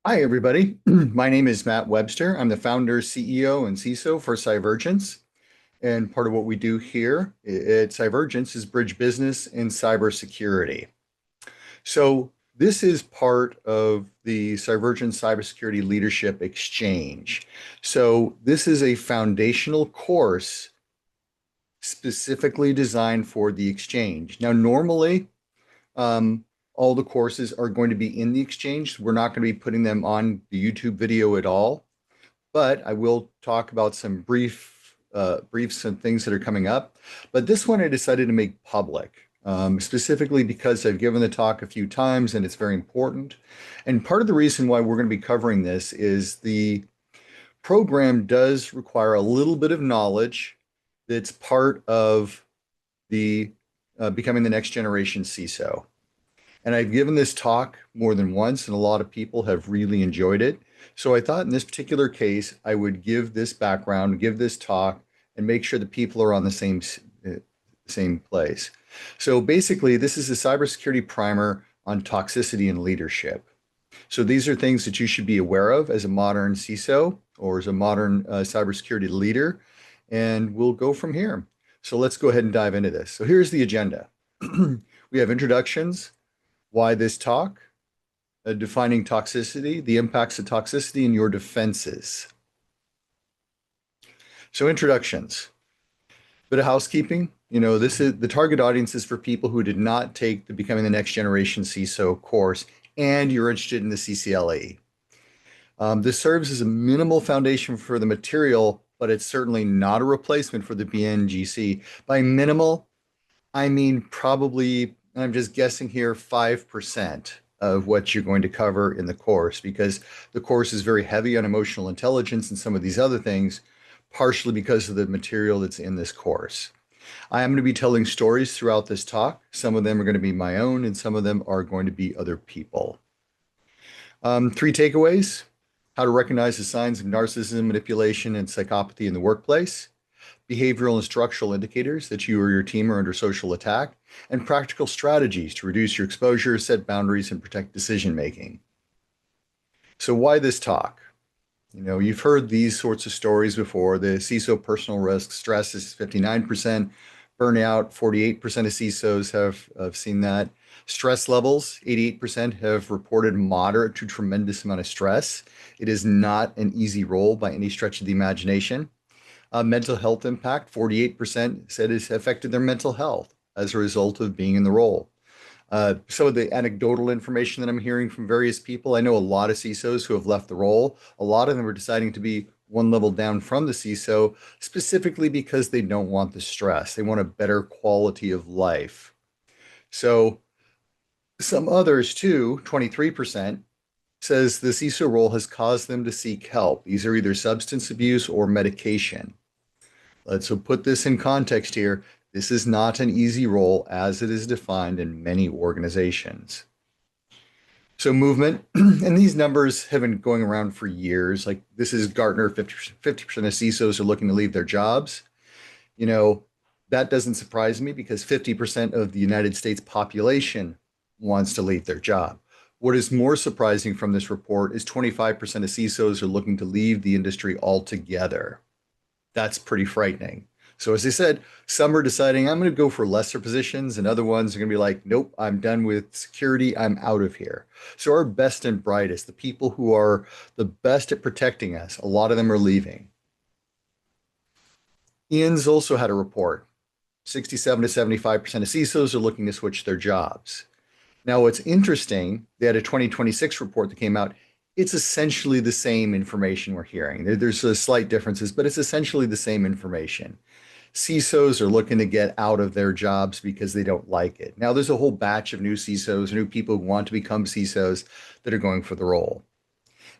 Hi, everybody. My name is Matt Webster. I'm the founder, CEO, and CISO for Cyvergence. And part of what we do here at Cyvergence is bridge business and cybersecurity. So this is part of the Cyvergence Cybersecurity Leadership Exchange. So this is a foundational course specifically designed for the exchange. Now, normally, um, all the courses are going to be in the exchange. We're not going to be putting them on the YouTube video at all, but I will talk about some briefs and things that are coming up. But this one I decided to make public, specifically because I've given the talk a few times and it's very important. And part of the reason why we're going to be covering this is the program does require a little bit of knowledge that's part of the becoming the next generation CISO. And I've given this talk more than once, and a lot of people have really enjoyed it. So I thought in this particular case, I would give this background, give this talk, and make sure that people are on the same place. So basically, this is a cybersecurity primer on toxicity and leadership. So these are things that you should be aware of as a modern CISO or as a modern cybersecurity leader, and we'll go from here. So let's go ahead and dive into this. So here's the agenda. We have introductions, why this talk, defining toxicity, the impacts of toxicity, and your defenses. So introductions, bit of housekeeping. This is the target audience is for people who did not take the Becoming the Next Generation CISO course, and you're interested in the CCLE. This serves as a minimal foundation for the material, but it's certainly not a replacement for the BNGC. By minimal, I mean probably, I'm just guessing here, 5% of what you're going to cover in the course, because the course is very heavy on emotional intelligence and some of these other things, partially because of the material that's in this course. I am going to be telling stories throughout this talk. Some of them are going to be my own, and some of them are going to be other people. Three takeaways: how to recognize the signs of narcissism, manipulation, and psychopathy in the workplace, behavioral and structural indicators that you or your team are under social attack, and practical strategies to reduce your exposure, set boundaries, and protect decision making. So why this talk? You've heard these sorts of stories before. The CISO personal risk stress is 59%, burnout, 48% of CISOs have seen that. Stress levels, 88% have reported moderate to tremendous amount of stress. It is not an easy role by any stretch of the imagination. Mental health impact, 48% said it's affected their mental health as a result of being in the role. Some of the anecdotal information that I'm hearing from various people, I know a lot of CISOs who have left the role. A lot of them are deciding to be one level down from the CISO, specifically because they don't want the stress. They want a better quality of life. So some others too, 23%, says the CISO role has caused them to seek help. These are either substance abuse or medication. Let's put this in context here. This is not an easy role as it is defined in many organizations. So movement, and these numbers have been going around for years. Like this is Gartner, 50% of CISOs are looking to leave their jobs. That doesn't surprise me because 50% of the United States population wants to leave their job. What is more surprising from this report is 25% of CISOs are looking to leave the industry altogether. That's pretty frightening. So as I said, some are deciding I'm going to go for lesser positions, and other ones are going to be like, nope, I'm done with security. I'm out of here. So our best and brightest, the people who are the best at protecting us, a lot of them are leaving. Ian's also had a report. 67 to 75% of CISOs are looking to switch their jobs. Now, what's interesting, they had a 2026 report that came out. It's essentially the same information we're hearing. There's slight differences, but it's essentially the same information. CISOs are looking to get out of their jobs because they don't like it. Now, there's a whole batch of new CISOs, new people who want to become CISOs that are going for the role.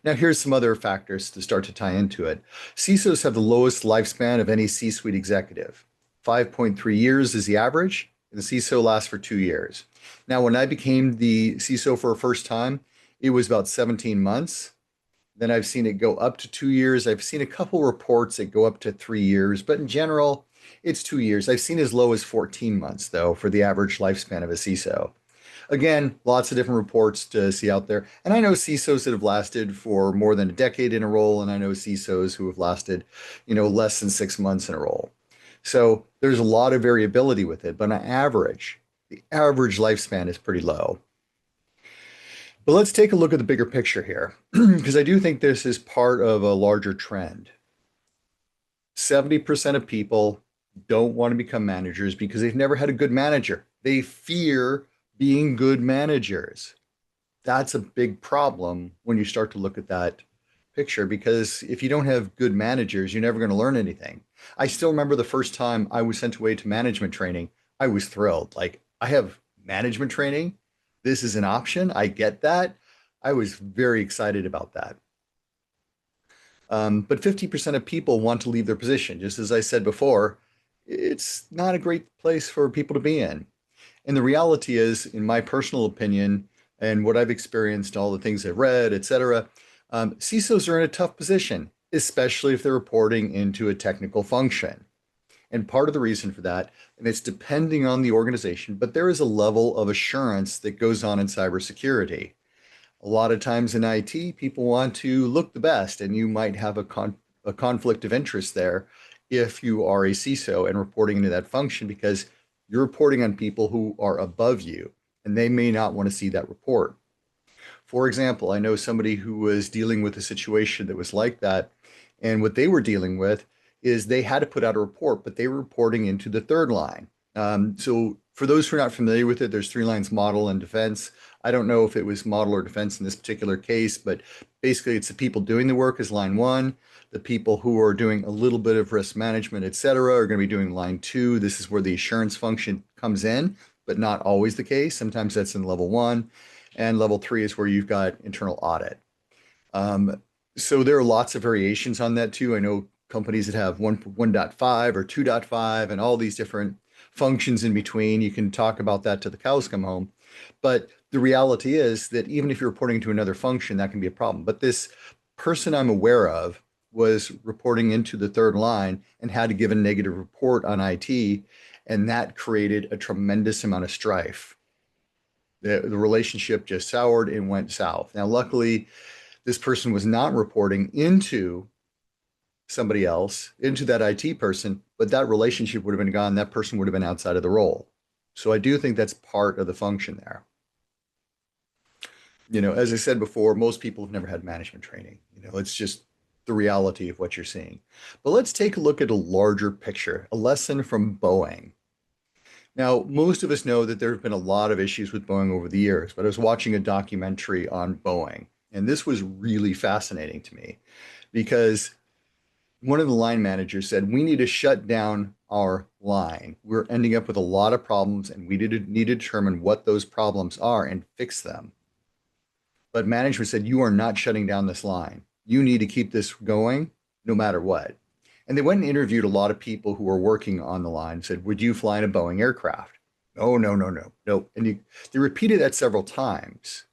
Now, here's some other factors to start to tie into it. CISOs have the lowest lifespan of any C-suite executive. 5.3 years is the average, and the CISO lasts for 2 years. Now, when I became the CISO for a first time, it was about 17 months. Then I've seen it go up to 2 years. I've seen a couple reports that go up to 3 years, but in general, it's 2 years. I've seen as low as 14 months, though, for the average lifespan of a CISO. Again, lots of different reports to see out there. And I know CISOs that have lasted for more than a decade in a role, and I know CISOs who have lasted, less than 6 months in a role. So there's a lot of variability with it, but on average, the average lifespan is pretty low. But let's take a look at the bigger picture here, because I do think this is part of a larger trend. 70% of people don't want to become managers because they've never had a good manager. They fear being good managers. That's a big problem when you start to look at that picture, because if you don't have good managers, you're never going to learn anything. I still remember the first time I was sent away to management training. I was thrilled. Like, I have management training. This is an option. I get that. I was very excited about that. But 50% of people want to leave their position. Just as I said before, it's not a great place for people to be in. And the reality is, in my personal opinion, and what I've experienced, all the things I've read, et cetera, CISOs are in a tough position, especially if they're reporting into a technical function. And part of the reason for that, and it's depending on the organization, but there is a level of assurance that goes on in cybersecurity. A lot of times in IT, people want to look the best, and you might have a conflict of interest there if you are a CISO and reporting into that function, because you're reporting on people who are above you, and they may not want to see that report. For example, I know somebody who was dealing with a situation that was like that, and what they were dealing with is they had to put out a report, but they were reporting into the third line. So for those who are not familiar with it, there's three lines: model and defense. I don't know if it was model or defense in this particular case, but basically it's the people doing the work is line one. The people who are doing a little bit of risk management, et cetera, are going to be doing line two. This is where the assurance function comes in, but not always the case. Sometimes that's in level one. And level three is where you've got internal audit. So there are lots of variations on that too. I know companies that have 1.5 or 2.5 and all these different functions in between. You can talk about that till the cows come home. But the reality is that even if you're reporting to another function, that can be a problem. But this person I'm aware of was reporting into the third line and had to give a negative report on IT, and that created a tremendous amount of strife. The relationship just soured and went south. Now, luckily, this person was not reporting into somebody else, into that IT person, but that relationship would have been gone. That person would have been outside of the role. So I do think that's part of the function there. As I said before, most people have never had management training. It's just the reality of what you're seeing. But let's take a look at a larger picture, a lesson from Boeing. Now, most of us know that there have been a lot of issues with Boeing over the years, but I was watching a documentary on Boeing, and this was really fascinating to me because one of the line managers said, we need to shut down our line. We're ending up with a lot of problems, and we need to determine what those problems are and fix them. But management said, you are not shutting down this line. You need to keep this going no matter what. And they went and interviewed a lot of people who were working on the line, said, would you fly in a Boeing aircraft? Oh, no, no, no, no. And they repeated that several times.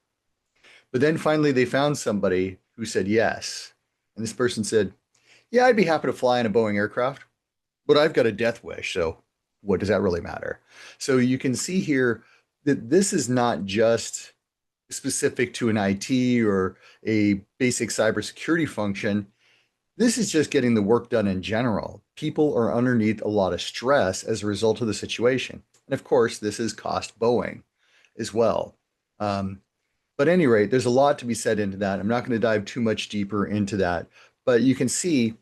But then finally they found somebody who said yes. And this person said, yeah, I'd be happy to fly in a Boeing aircraft, but I've got a death wish. So what does that really matter? So you can see here that this is not just specific to an IT or a basic cybersecurity function. This is just getting the work done in general. People are underneath a lot of stress as a result of the situation. And of course, this has cost Boeing as well. But at any rate, there's a lot to be said into that. I'm not going to dive too much deeper into that, but you can see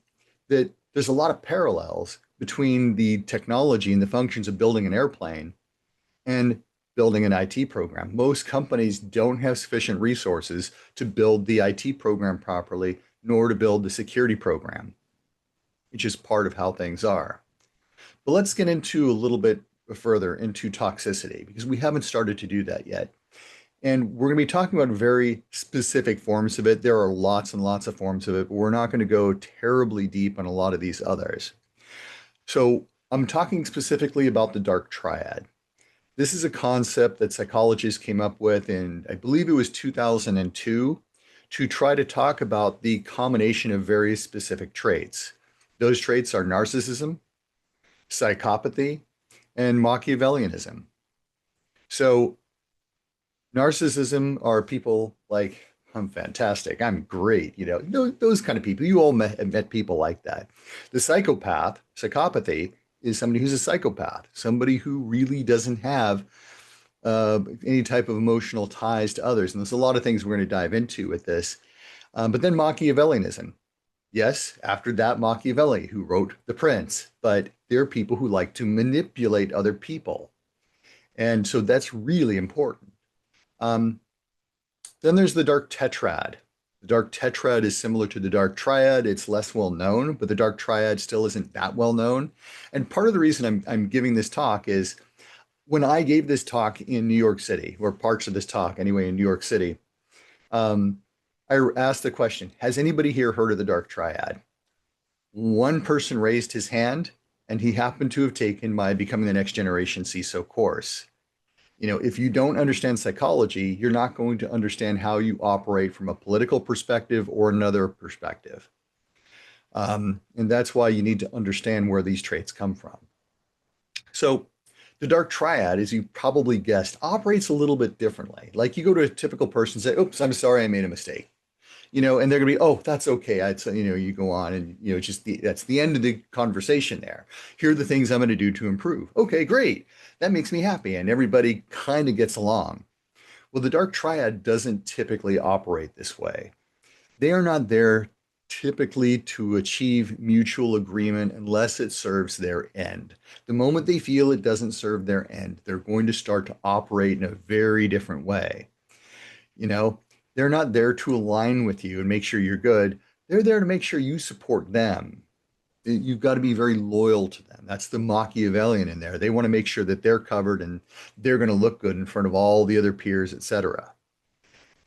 that there's a lot of parallels between the technology and the functions of building an airplane and building an IT program. Most companies don't have sufficient resources to build the IT program properly, nor to build the security program. It's just part of how things are. But let's get into a little bit further into toxicity, because we haven't started to do that yet. And we're going to be talking about very specific forms of it. There are lots and lots of forms of it, but we're not going to go terribly deep on a lot of these others. So I'm talking specifically about the Dark Triad. This is a concept that psychologists came up with in, I believe it was 2002, to try to talk about the combination of very specific traits. Those traits are narcissism, psychopathy, and Machiavellianism. So Narcissism are people like, I'm fantastic, I'm great, those kind of people. You all met people like that. The psychopathy, is somebody who's a psychopath, somebody who really doesn't have any type of emotional ties to others. And there's a lot of things we're going to dive into with this. But then Machiavellianism. Yes, after that, Machiavelli, who wrote The Prince, but there are people who like to manipulate other people. And so that's really important. Um, then there's the Dark Tetrad. The Dark Tetrad is similar to the Dark Triad. It's less well known, but the Dark Triad still isn't that well known. And part of the reason I'm giving this talk is when I gave this talk in New York City, or parts of this talk anyway in New York City, um, I asked the question, has anybody here heard of the Dark Triad? One person raised his hand, and he happened to have taken my Becoming the Next Generation CISO course. If you don't understand psychology, you're not going to understand how you operate from a political perspective or another perspective. And that's why you need to understand where these traits come from. So the Dark Triad, as you probably guessed, operates a little bit differently. Like you go to a typical person and say, oops, I'm sorry, I made a mistake. And they're gonna be, oh, that's okay. You go on and, that's the end of the conversation there. Here are the things I'm going to do to improve. Okay, great. That makes me happy. And everybody kind of gets along. Well, the Dark Triad doesn't typically operate this way. They are not there typically to achieve mutual agreement unless it serves their end. The moment they feel it doesn't serve their end, they're going to start to operate in a very different way. You know, they're not there to align with you and make sure you're good. They're there to make sure you support them. You've got to be very loyal to them. That's the Machiavellian in there. They want to make sure that they're covered and they're going to look good in front of all the other peers, etc.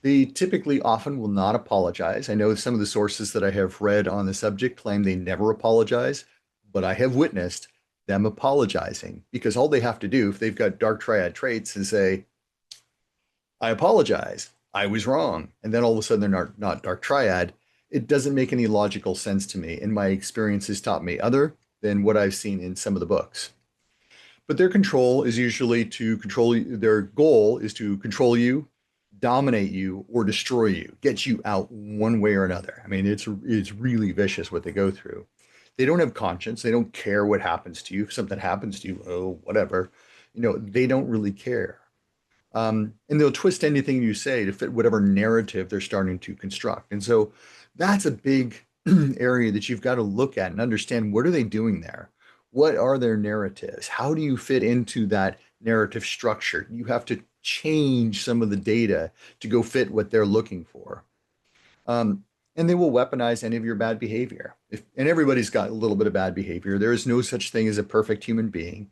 They typically often will not apologize. I know some of the sources that I have read on the subject claim they never apologize, but I have witnessed them apologizing because all they have to do if they've got dark triad traits is say, I apologize. I was wrong. And then all of a sudden they're not dark triad. It doesn't make any logical sense to me. And my experience has taught me other than what I've seen in some of the books. But their control is usually to control, their goal is to control you, dominate you, or destroy you, get you out one way or another. I mean, it's really vicious what they go through. They don't have conscience. They don't care what happens to you. If something happens to you, oh, whatever. They don't really care. And they'll twist anything you say to fit whatever narrative they're starting to construct. And so that's a big area that you've got to look at and understand what are they doing there? What are their narratives? How do you fit into that narrative structure? You have to change some of the data to go fit what they're looking for. And they will weaponize any of your bad behavior. And everybody's got a little bit of bad behavior. There is no such thing as a perfect human being,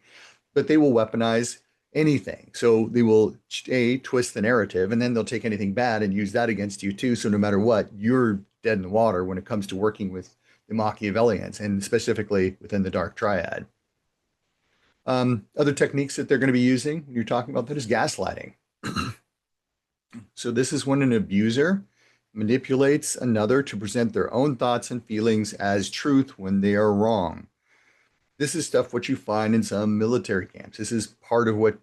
but they will weaponize anything. So they will twist the narrative, and then they'll take anything bad and use that against you too. So no matter what, you're dead in the water when it comes to working with the Machiavellians, and specifically within the Dark Triad. Other techniques that they're going to be using when you're talking about that is gaslighting. So this is when an abuser manipulates another to present their own thoughts and feelings as truth when they are wrong. This is stuff what you find in some military camps. This is part of what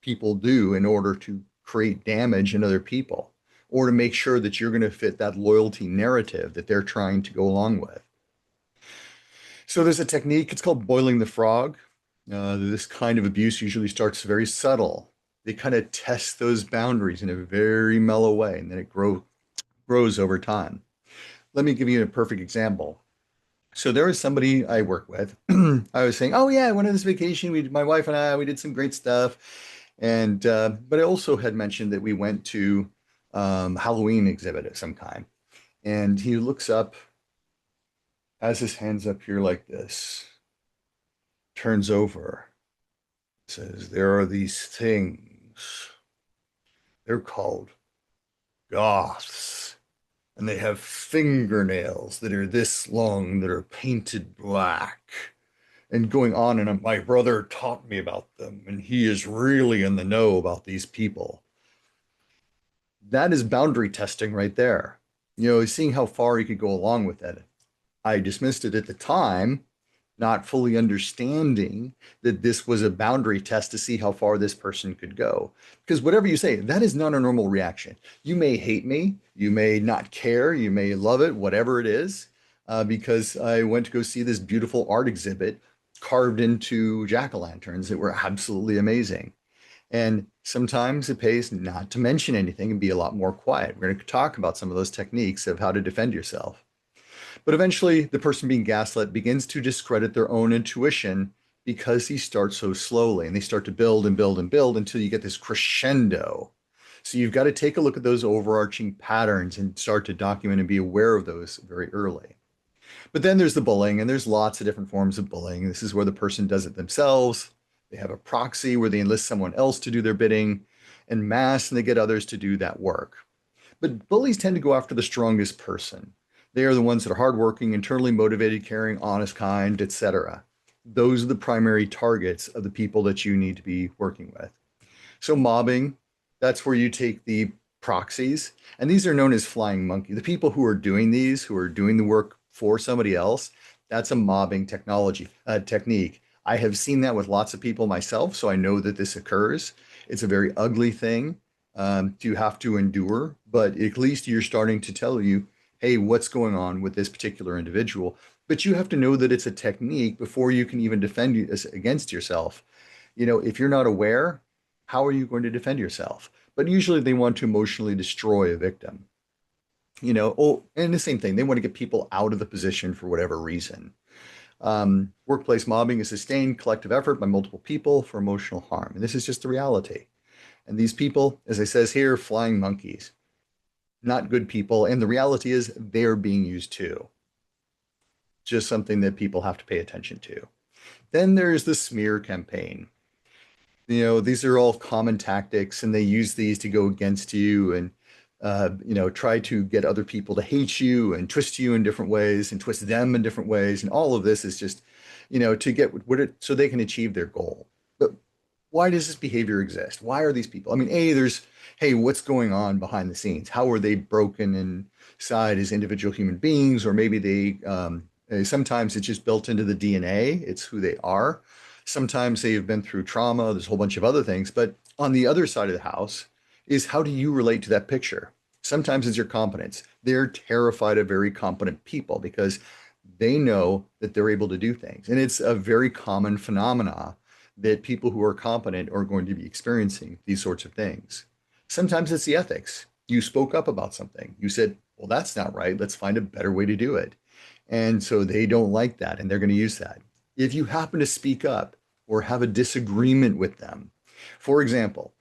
people do in order to create damage in other people or to make sure that you're going to fit that loyalty narrative that they're trying to go along with. So there's a technique, it's called boiling the frog. This kind of abuse usually starts very subtle. They kind of test those boundaries in a very mellow way, and then it grows over time. Let me give you a perfect example. So there was somebody I work with. I was saying, "Oh yeah, I went on this vacation. My wife and we did some great stuff." And but I also had mentioned that we went to Halloween exhibit of some kind. And he looks up, has his hands up here like this, turns over, says, "There are these things. They're called goths. And they have fingernails that are this long that are painted black." And going on, and my brother taught me about them, and he is really in the know about these people. That is boundary testing right there. Seeing how far he could go along with it. I dismissed it at the time not fully understanding that this was a boundary test to see how far this person could go. Because whatever you say, that is not a normal reaction. You may hate me, you may not care, you may love it, whatever it is, because I went to go see this beautiful art exhibit carved into jack-o'-lanterns that were absolutely amazing. And sometimes it pays not to mention anything and be a lot more quiet. We're going to talk about some of those techniques of how to defend yourself. But eventually, the person being gaslit begins to discredit their own intuition because he starts so slowly, and they start to build and build and build until you get this crescendo. So you've got to take a look at those overarching patterns and start to document and be aware of those very early. But then there's the bullying, and there's lots of different forms of bullying. This is where the person does it themselves. They have a proxy where they enlist someone else to do their bidding en masse, and they get others to do that work. But bullies tend to go after the strongest person. They are the ones that are hardworking, internally motivated, caring, honest, kind, etc. Those are the primary targets of the people that you need to be working with. So mobbing, that's where you take the proxies, and these are known as flying monkey. The people who are doing these, who are doing the work for somebody else, that's a mobbing technique. I have seen that with lots of people myself, so I know that this occurs. It's a very ugly thing to have to endure, but at least you're starting to tell you, hey, what's going on with this particular individual? But you have to know that it's a technique before you can even defend against yourself. You know, if you're not aware, how are you going to defend yourself? But usually they want to emotionally destroy a victim. You know, oh, and the same thing, they want to get people out of the position for whatever reason. Workplace mobbing is sustained collective effort by multiple people for emotional harm. And this is just the reality. And these people, as it says here, flying monkeys, not good people. And the reality is they're being used too. Just something that people have to pay attention to. Then there's the smear campaign. You know, these are all common tactics, and they use these to go against you and try to get other people to hate you and twist you in different ways and twist them in different ways. And all of this is just, to get so they can achieve their goal. But why does this behavior exist? Why are these people? I mean, hey, what's going on behind the scenes? How are they broken inside as individual human beings? Or maybe sometimes it's just built into the DNA. It's who they are. Sometimes they've been through trauma. There's a whole bunch of other things. But on the other side of the house is, how do you relate to that picture? Sometimes it's your competence. They're terrified of very competent people because they know that they're able to do things. And it's a very common phenomena that people who are competent are going to be experiencing these sorts of things. Sometimes it's the ethics. You spoke up about something. You said, well, that's not right. Let's find a better way to do it. And so they don't like that, and they're going to use that. If you happen to speak up or have a disagreement with them, for example,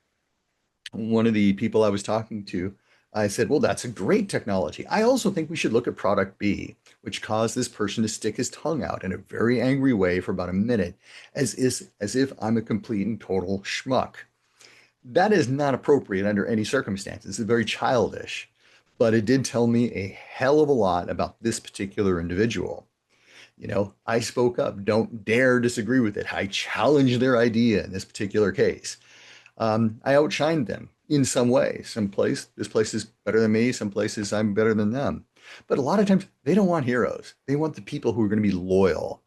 one of the people I was talking to, I said, well, that's a great technology. I also think we should look at product B, which caused this person to stick his tongue out in a very angry way for about a minute, as if I'm a complete and total schmuck. That is not appropriate under any circumstances. It's very childish, but it did tell me a hell of a lot about this particular individual. I spoke up. Don't dare disagree with it. I challenged their idea in this particular case. I outshined them in some way. This place is better than me. Some places I'm better than them. But a lot of times they don't want heroes. They want the people who are going to be loyal.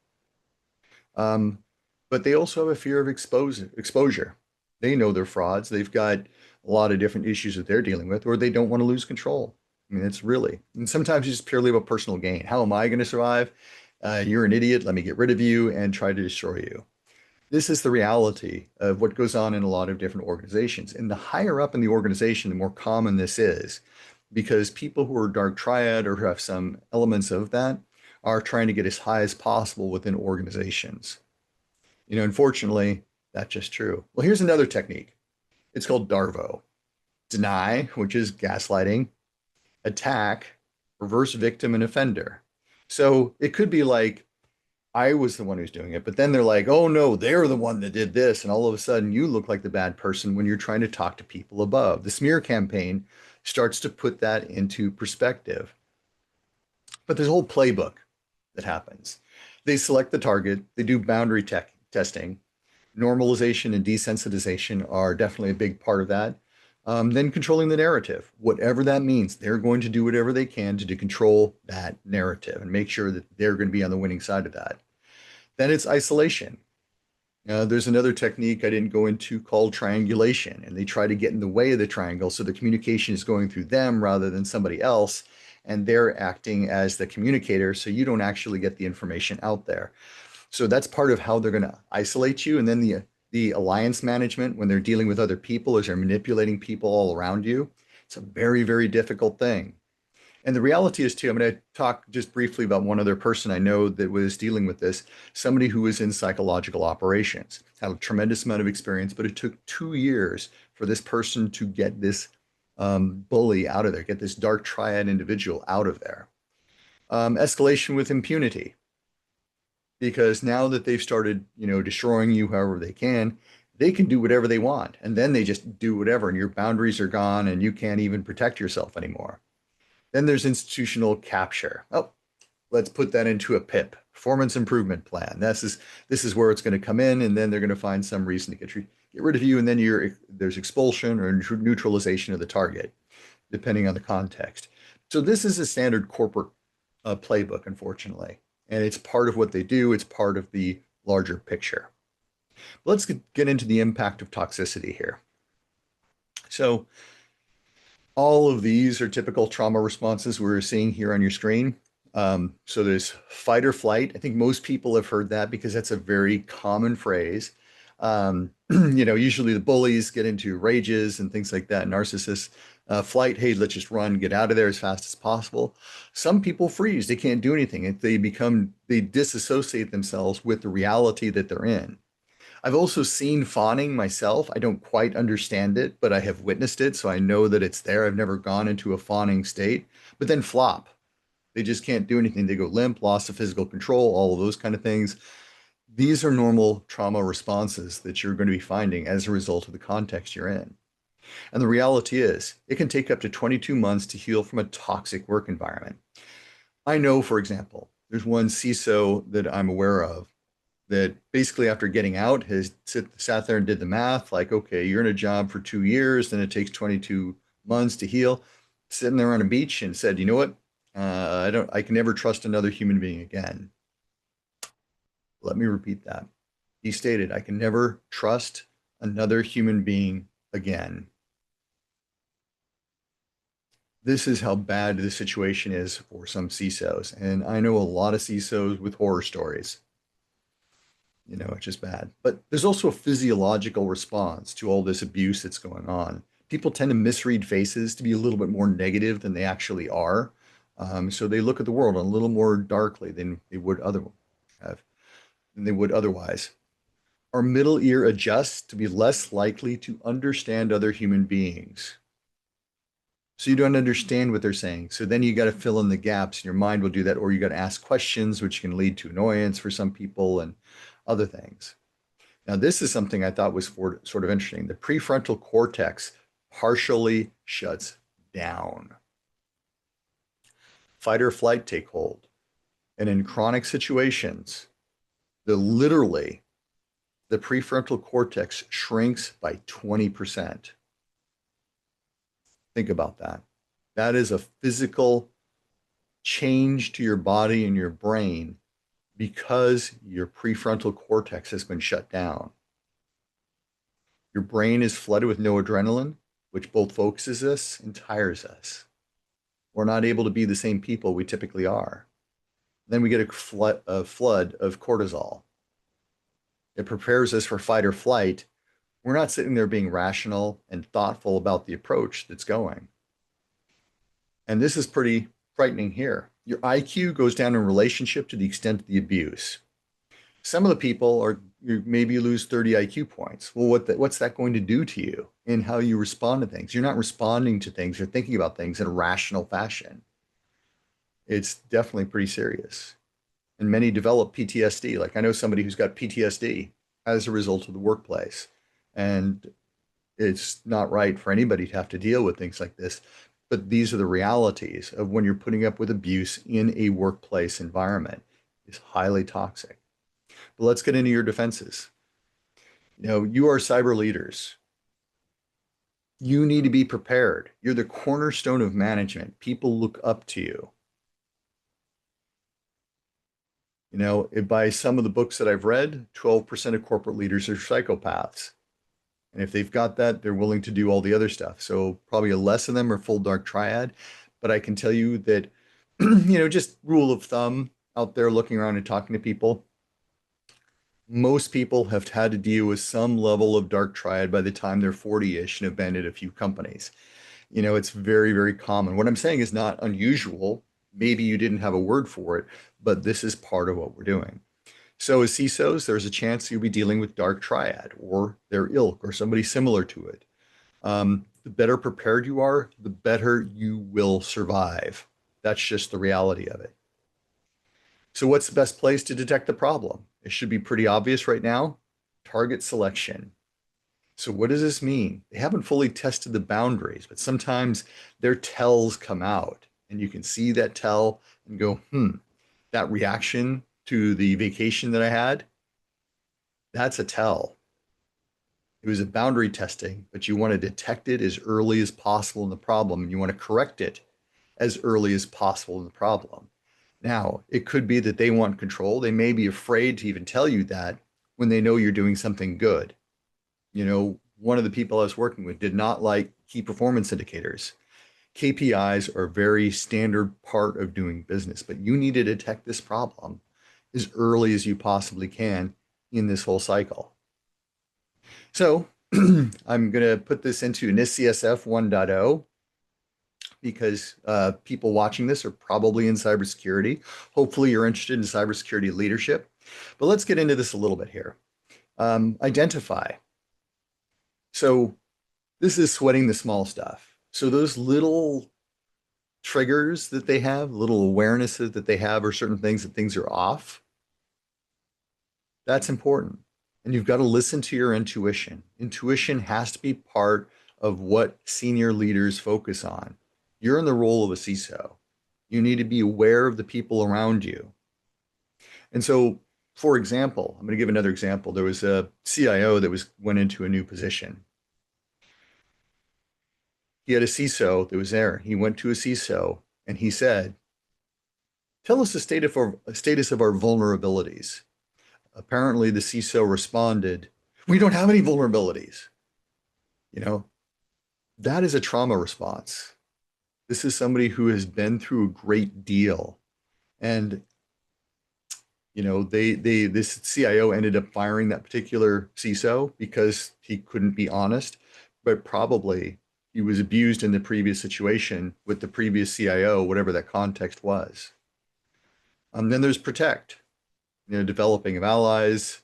But they also have a fear of exposure. They know they're frauds. They've got a lot of different issues that they're dealing with, or they don't want to lose control. I mean, and sometimes it's just purely about personal gain. How am I going to survive? You're an idiot. Let me get rid of you and try to destroy you. This is the reality of what goes on in a lot of different organizations. And the higher up in the organization, the more common this is, because people who are Dark Triad or who have some elements of that are trying to get as high as possible within organizations. Unfortunately, that's just true. Well, here's another technique. It's called DARVO. Deny, which is gaslighting, attack, reverse victim and offender. So it could be like, I was the one who's doing it, but then they're like, oh no, they're the one that did this. And all of a sudden you look like the bad person when you're trying to talk to people above. The smear campaign starts to put that into perspective. But there's a whole playbook that happens. They select the target, they do boundary testing. Normalization and desensitization are definitely a big part of that. Then controlling the narrative, whatever that means, they're going to do whatever they can to control that narrative and make sure that they're going to be on the winning side of that. Then it's isolation. There's another technique I didn't go into called triangulation, and they try to get in the way of the triangle so the communication is going through them rather than somebody else, and they're acting as the communicator, so you don't actually get the information out there. So that's part of how they're going to isolate you. And then the alliance management, when they're dealing with other people, as they're manipulating people all around you, it's a very, very difficult thing. And the reality is, too, I'm going to talk just briefly about one other person I know that was dealing with this, somebody who was in psychological operations, had a tremendous amount of experience, but it took 2 years for this person to get this bully out of there, get this dark triad individual out of there. Escalation with impunity, because now that they've started, destroying you however they can do whatever they want. And then they just do whatever, and your boundaries are gone and you can't even protect yourself anymore. Then there's institutional capture. Oh, let's put that into a PIP, performance improvement plan. This is where it's going to come in, and then they're going to find some reason to get rid of you, and then there's expulsion or neutralization of the target, depending on the context. So this is a standard corporate playbook, unfortunately, and it's part of what they do. It's part of the larger picture. Let's get into the impact of toxicity here. So all of these are typical trauma responses we're seeing here on your screen. So there's fight or flight. I think most people have heard that because that's a very common phrase. Usually the bullies get into rages and things like that. Narcissists, flight, hey, let's just run, get out of there as fast as possible. Some people freeze. They can't do anything. They disassociate themselves with the reality that they're in. I've also seen fawning myself. I don't quite understand it, but I have witnessed it, so I know that it's there. I've never gone into a fawning state, but then flop. They just can't do anything. They go limp, loss of physical control, all of those kind of things. These are normal trauma responses that you're going to be finding as a result of the context you're in. And the reality is, it can take up to 22 months to heal from a toxic work environment. I know, for example, there's one CISO that I'm aware of that basically after getting out has sat there and did the math, like, okay, you're in a job for 2 years, then it takes 22 months to heal, sitting there on a beach and said, you know what? I can never trust another human being again. Let me repeat that. He stated, I can never trust another human being again. This is how bad the situation is for some CISOs. And I know a lot of CISOs with horror stories. It's just bad. But there's also a physiological response to all this abuse that's going on. People tend to misread faces to be a little bit more negative than they actually are. So they look at the world a little more darkly than they would otherwise. Our middle ear adjusts to be less likely to understand other human beings. So you don't understand what they're saying. So then you got to fill in the gaps, and your mind will do that, or you got to ask questions, which can lead to annoyance for some people and other things. Now, this is something I thought was sort of interesting. The prefrontal cortex partially shuts down. Fight or flight take hold. And in chronic situations, literally, the prefrontal cortex shrinks by 20%. Think about that. That is a physical change to your body and your brain because your prefrontal cortex has been shut down. Your brain is flooded with noradrenaline, which both focuses us and tires us. We're not able to be the same people we typically are. Then we get a flood of cortisol. It prepares us for fight or flight. We're not sitting there being rational and thoughtful about the approach that's going. And this is pretty frightening here. Your IQ goes down in relationship to the extent of the abuse. Some of the people maybe you lose 30 IQ points. Well, what's that going to do to you in how you respond to things? You're not responding to things. You're thinking about things in a rational fashion. It's definitely pretty serious. And many develop PTSD. Like I know somebody who's got PTSD as a result of the workplace. And it's not right for anybody to have to deal with things like this. But these are the realities of when you're putting up with abuse in a workplace environment. It's highly toxic. But let's get into your defenses. You are cyber leaders. You need to be prepared. You're the cornerstone of management. People look up to you. By some of the books that I've read, 12% of corporate leaders are psychopaths. And if they've got that, they're willing to do all the other stuff. So probably less of them are full dark triad. But I can tell you that, just rule of thumb out there looking around and talking to people, most people have had to deal with some level of dark triad by the time they're 40-ish and have been at a few companies. It's very, very common. What I'm saying is not unusual. Maybe you didn't have a word for it, but this is part of what we're doing. So as CISOs, there's a chance you'll be dealing with dark triad or their ilk or somebody similar to it. The better prepared you are, the better you will survive. That's just the reality of it. So what's the best place to detect the problem? It should be pretty obvious right now. Target selection. So what does this mean? They haven't fully tested the boundaries, but sometimes their tells come out and you can see that tell and go, that reaction to the vacation that I had, that's a tell. It was a boundary testing, but you want to detect it as early as possible in the problem, and you want to correct it as early as possible in the problem. Now, it could be that they want control. They may be afraid to even tell you that when they know you're doing something good. One of the people I was working with did not like key performance indicators. KPIs are a very standard part of doing business, but you need to detect this problem as early as you possibly can in this whole cycle. So I'm going to put this into NIST 1.0 because people watching this are probably in cybersecurity. Hopefully you're interested in cybersecurity leadership. But let's get into this a little bit here. Identify. So this is sweating the small stuff. So those little triggers that they have, little awarenesses that they have, or certain things that things are off, that's important. And you've got to listen to your intuition. Intuition has to be part of what senior leaders focus on. You're in the role of a CISO. You need to be aware of the people around you. And so, for example, I'm going to give another example. There was a CIO that went into a new position. He had a CISO that was there. He went to a CISO and he said, "Tell us the status of our vulnerabilities." Apparently, the CISO responded, "We don't have any vulnerabilities." You know, that is a trauma response. This is somebody who has been through a great deal. And, this CIO ended up firing that particular CISO because he couldn't be honest, but probably he was abused in the previous situation with the previous CIO, whatever that context was. Then there's protect, developing of allies,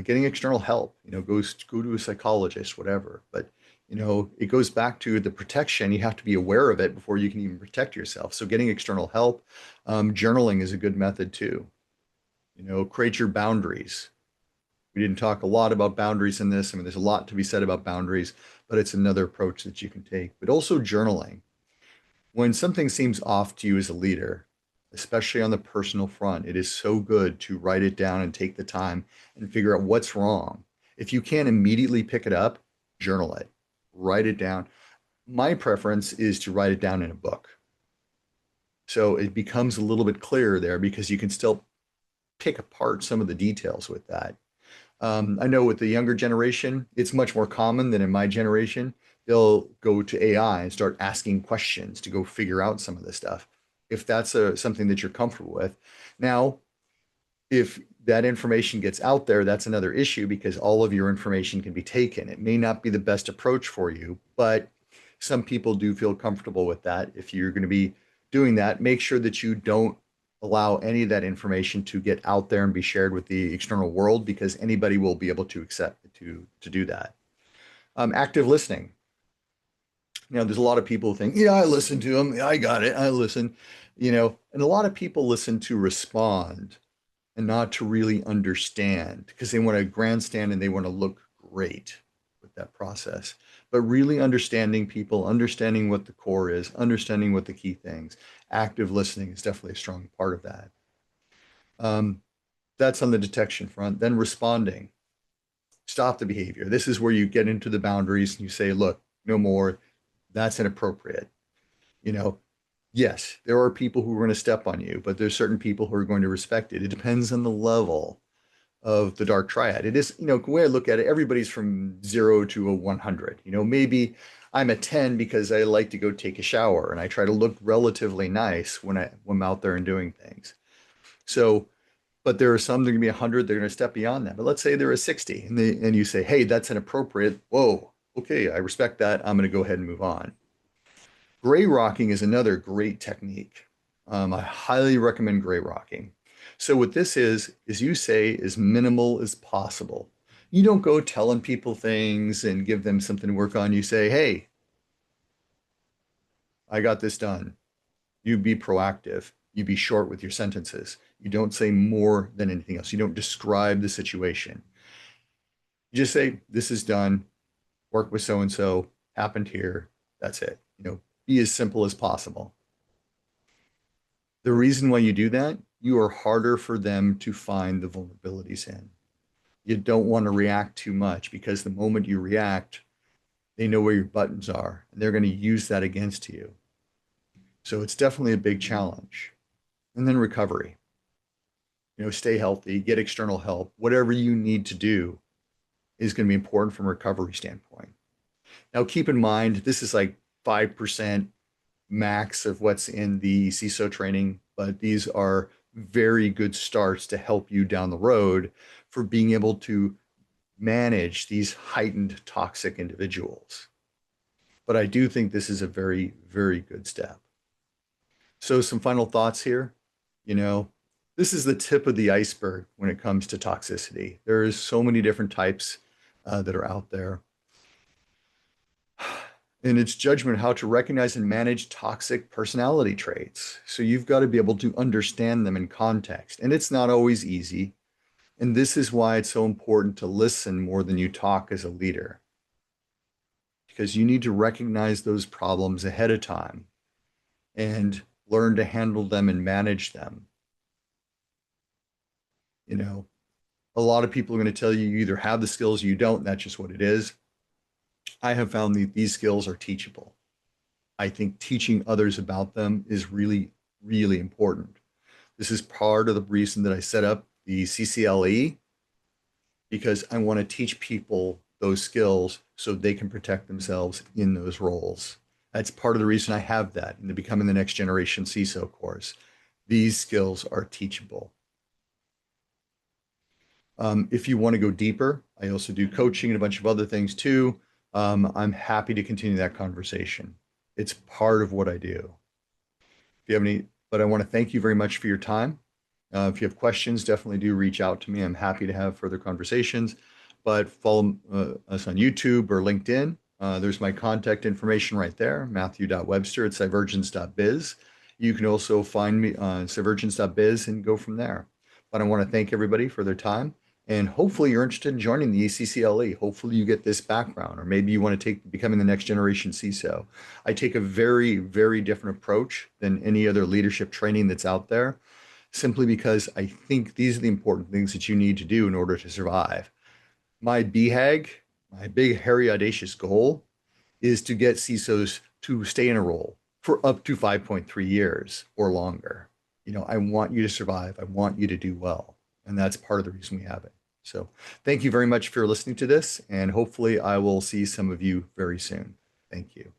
getting external help, go to a psychologist, whatever. But, it goes back to the protection. You have to be aware of it before you can even protect yourself. So getting external help, journaling is a good method too. Create your boundaries. We didn't talk a lot about boundaries in this. I mean, there's a lot to be said about boundaries, but it's another approach that you can take. But also journaling. When something seems off to you as a leader, especially on the personal front, it is so good to write it down and take the time and figure out what's wrong. If you can't immediately pick it up, journal it, write it down. My preference is to write it down in a book. So it becomes a little bit clearer there because you can still pick apart some of the details with that. I know with the younger generation, it's much more common than in my generation. They'll go to AI and start asking questions to go figure out some of this stuff. If that's something that you're comfortable with. Now, if that information gets out there, that's another issue because all of your information can be taken. It may not be the best approach for you, but some people do feel comfortable with that. If you're going to be doing that, make sure that you don't allow any of that information to get out there and be shared with the external world because anybody will be able to accept to do that. Active listening. There's a lot of people who think, yeah, I listen to them. I got it. I listen, and a lot of people listen to respond and not to really understand because they want to grandstand and they want to look great with that process. But really understanding people, understanding what the core is, understanding what the key things, active listening is definitely a strong part of that. That's on the detection front. Then responding, stop the behavior. This is where you get into the boundaries and you say, look, no more. That's inappropriate. Yes, there are people who are going to step on you, but there's certain people who are going to respect it. It depends on the level of the Dark Triad. It is, the way I look at it, everybody's from 0 to a 100. Maybe I'm a 10 because I like to go take a shower and I try to look relatively nice when I'm out there and doing things. So, but there are some that are going to be 100, they're going to step beyond that. But let's say they're a 60 and you say, hey, that's inappropriate. Whoa, okay, I respect that. I'm going to go ahead and move on. Gray rocking is another great technique. I highly recommend gray rocking. So what this is you say as minimal as possible. You don't go telling people things and give them something to work on. You say, hey, I got this done. You be proactive. You be short with your sentences. You don't say more than anything else. You don't describe the situation. You just say, this is done. Work with so and so. Happened here. That's it. Be as simple as possible. The reason why you do that, you are harder for them to find the vulnerabilities in. You don't want to react too much because the moment you react, they know where your buttons are and they're going to use that against you. So it's definitely a big challenge. And then recovery. Stay healthy, get external help. Whatever you need to do is going to be important from a recovery standpoint. Now, keep in mind, this is like 5% max of what's in the CISO training, but these are very good starts to help you down the road for being able to manage these heightened toxic individuals. But I do think this is a very, very good step. So some final thoughts here. You know, this is the tip of the iceberg when it comes to toxicity. There's so many different types that are out there. And it's judgment how to recognize and manage toxic personality traits. So you've got to be able to understand them in context. And it's not always easy. And this is why it's so important to listen more than you talk as a leader, because you need to recognize those problems ahead of time and learn to handle them and manage them. You know, a lot of people are going to tell you you either have the skills or you don't. And that's just what it is. I have found that these skills are teachable. I think teaching others about them is really, really important. This is part of the reason that I set up the CCLE, because I want to teach people those skills so they can protect themselves in those roles. That's part of the reason I have that in the Becoming the Next Generation CISO course. These skills are teachable. If you want to go deeper, I also do coaching and a bunch of other things too. I'm happy to continue that conversation. It's part of what I do. If you have any, but I want to thank you very much for your time. If you have questions, definitely do reach out to me. I'm happy to have further conversations. But follow us on YouTube or LinkedIn. There's my contact information right there, matthew.webster@cyvergence.biz. You can also find me on cyvergence.biz and go from there. But I want to thank everybody for their time. And hopefully you're interested in joining the CCLE. Hopefully you get this background, or maybe you want to take Becoming the Next Generation CISO. I take a very, very different approach than any other leadership training that's out there, simply because I think these are the important things that you need to do in order to survive. My BHAG, my big, hairy, audacious goal is to get CISOs to stay in a role for up to 5.3 years or longer. I want you to survive. I want you to do well. And that's part of the reason we have it. So thank you very much for listening to this. And hopefully I will see some of you very soon. Thank you.